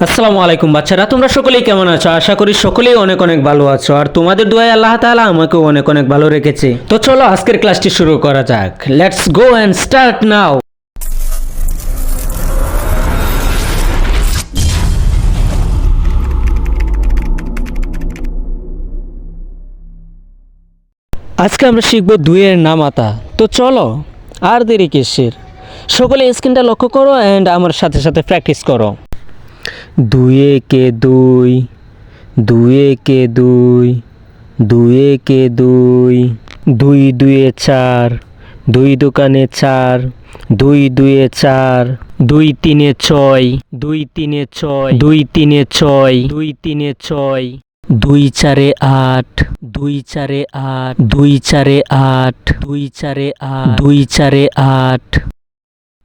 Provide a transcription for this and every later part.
আসসালামু আলাইকুম বাচ্চারা, তোমরা সকলেই কেমন আছো? আশা করি সকলেই অনেক অনেক ভালো আছো, আর তোমাদের দোয়ায় আল্লাহ তাআলা আমাকেও অনেক অনেক ভালো রেখেছে। তো চলো আজকের ক্লাসটি শুরু করা যাক। Let's go and start now. আজকে আমরা শিখব দুইয়ের নামাতা। তো চলো আর দেরি কিসের, সকলে স্ক্রিনটা লক্ষ্য করো অ্যান্ড আমার সাথে সাথে প্র্যাকটিস করো। দুয়ে কে দুই, দুয়ে কে দুই, দুয়ে কে দুই, দুই দুয়ে চার, দুই দোকানে চার, দুই দুয়ে চার, দুই তিনে ছয়, দুই তিনে ছয়, দুই তিনে ছয়, দুই তিনে ছয়, দুই চারে আট, দুই চারে আট, দুই চারে আট, দুই চারে আট, দুই চারে আট,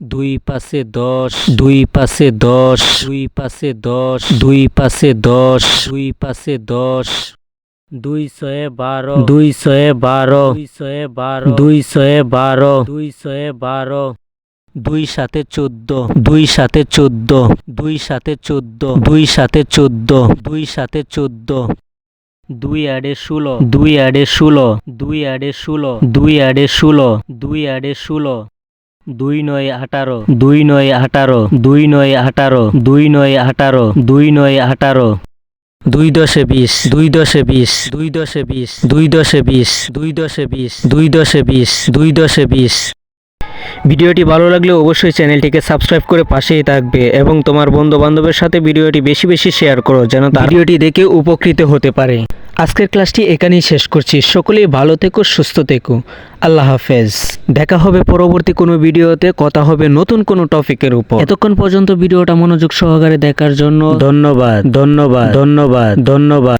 দুই পাশে দশ, দুই পাশে দশ, দুই পাশে দশ, দুই পাশে দশ, দুই পাশে দশ, দুই শয়ে বারো, দুই শয়ে বারো, দুই শয়ে বারো, দুই শয়ে বারো, দুই শয়ে বারো, দুই সাথে 14, দুই সাথে 14, দুই সাথে 14, দুই সাথে 14, দুই সাথে 14, দুই আড়ে 16, দুই আড়ে 16, দুই আড়ে 16, দুই আড়ে 16, দুই আড়ে 16, দুই নয় 18, দুই নয় 18, দুই নয় 18, দুই নয় 18, দুই নয় 18, দুই দশে 20, দুই দশে 20, দুই দশে 20, দুই দশে 20, দুই দশে 20, দুই দশে 20, দুই দশে 20। ভিডিওটি ভালো লাগলে অবশ্যই চ্যানেলটিকে সাবস্ক্রাইব করে পাশেই থাকবে এবং তোমার বন্ধু বান্ধবের সাথে ভিডিওটি বেশি বেশি শেয়ার করো, যেন ভিডিওটি দেখে উপকৃত হতে পারে। আজকের ক্লাসটি এখানেই শেষ করছি। সকলেই ভালো থেকো, সুস্থ থেকো। আল্লাহ হাফেজ। দেখা হবে পরবর্তী কোনো ভিডিওতে, কথা হবে নতুন কোনো টপিকের উপর। এতক্ষণ পর্যন্ত ভিডিওটা মনোযোগ সহকারে দেখার জন্য ধন্যবাদ, ধন্যবাদ, ধন্যবাদ, ধন্যবাদ।